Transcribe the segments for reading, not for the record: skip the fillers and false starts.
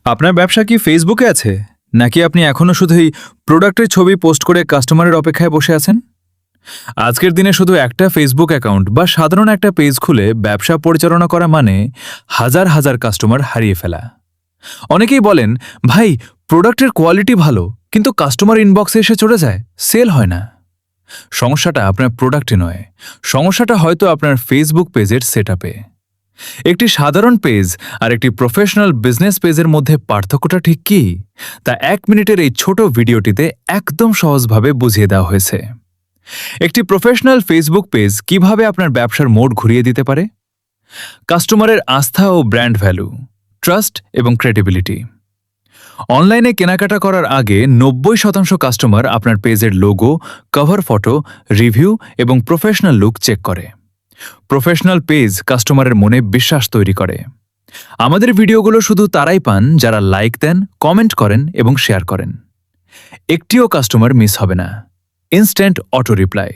আপনার ব্যবসা কি ফেসবুকে আছে, নাকি আপনি এখনো শুধুই প্রোডাক্টের ছবি পোস্ট করে কাস্টমারের অপেক্ষায় বসে আছেন? আজকের দিনে শুধু একটা ফেসবুক অ্যাকাউন্ট বা সাধারণ একটা পেজ খুলে ব্যবসা পরিচালনা করা মানে হাজার হাজার কাস্টমার হারিয়ে ফেলা। অনেকেই বলেন, ভাই, প্রোডাক্টের কোয়ালিটি ভালো, কিন্তু কাস্টমার ইনবক্সে এসে চলে যায়, সেল হয় না। সমস্যাটা আপনার প্রোডাক্টে নয়, সমস্যাটা হয়তো আপনার ফেসবুক পেজের সেটআপে। একটি সাধারণ পেজ আর একটি প্রফেশনাল বিজনেস পেজের মধ্যে পার্থক্যটা ঠিক কী, তা 1 মিনিটের এই ছোট ভিডিওটিতে একদম সহজভাবে বুঝিয়ে দেওয়া হয়েছে। একটি প্রফেশনাল ফেসবুক পেজ কিভাবে আপনার ব্যবসার মোড় ঘুরিয়ে দিতে পারে। কাস্টমারের আস্থা ও ব্র্যান্ড ভ্যালু, ট্রাস্ট এবং ক্রেডিবিলিটি। অনলাইনে কেনাকাটা করার আগে 90% কাস্টমার আপনার পেজের লোগো, কভার ফটো, রিভিউ এবং প্রফেশনাল লুক চেক করে। প্রফেশনাল পেজ কাস্টমারের মনে বিশ্বাস তৈরি করে। আমাদের ভিডিওগুলো শুধু তারাই পান যারা লাইক দেন, কমেন্ট করেন এবং শেয়ার করেন। একটিও কাস্টমার মিস হবে না। Instant auto reply.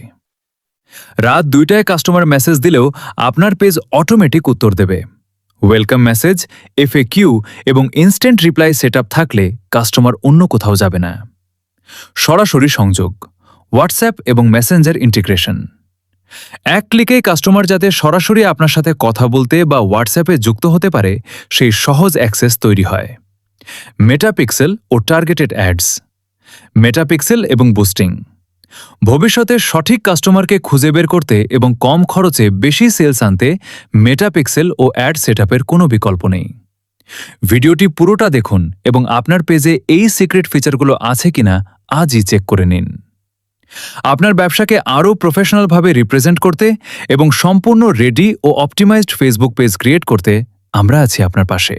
রাত 2টায় কাস্টমার মেসেজ দিলেও আপনার পেজ অটোমেটিক উত্তর দেবে। ওয়েলকাম মেসেজ, FAQ এবং ইনস্ট্যান্ট রিপ্লাই সেটআপ থাকলে কাস্টমার অন্য কোথাও যাবে না। সরাসরি সংযোগ, হোয়াটসঅ্যাপ এবং মেসেঞ্জার ইন্টিগ্রেশন। এক ক্লিকেই কাস্টমার যাতে সরাসরি আপনার সাথে কথা বলতে বা হোয়াটসঅ্যাপে যুক্ত হতে পারে, সেই সহজ অ্যাক্সেস তৈরি হয়। মেটাপিক্সেল ও টার্গেটেড অ্যাডস। মেটাপিক্সেল এবং বুস্টিং। ভবিষ্যতে সঠিক কাস্টমারকে খুঁজে বের করতে এবং কম খরচে বেশি সেলস আনতে মেটাপিক্সেল ও অ্যাড সেটআপের কোনো বিকল্প নেই। ভিডিওটি পুরোটা দেখুন এবং আপনার পেজে এই সিক্রেট ফিচারগুলো আছে কিনা আজই চেক করে নিন। আপনার ব্যবসাকে আরও প্রফেশনালভাবে রিপ্রেজেন্ট করতে এবং সম্পূর্ণ রেডি ও অপটিমাইজড ফেসবুক পেজ ক্রিয়েট করতে আমরা আছি আপনার পাশে।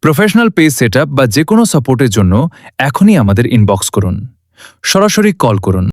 প্রফেশনাল পেজ সেটআপ বা যে কোনো সাপোর্টের জন্য এখনই আমাদের ইনবক্স করুন, সরাসরি কল করুন।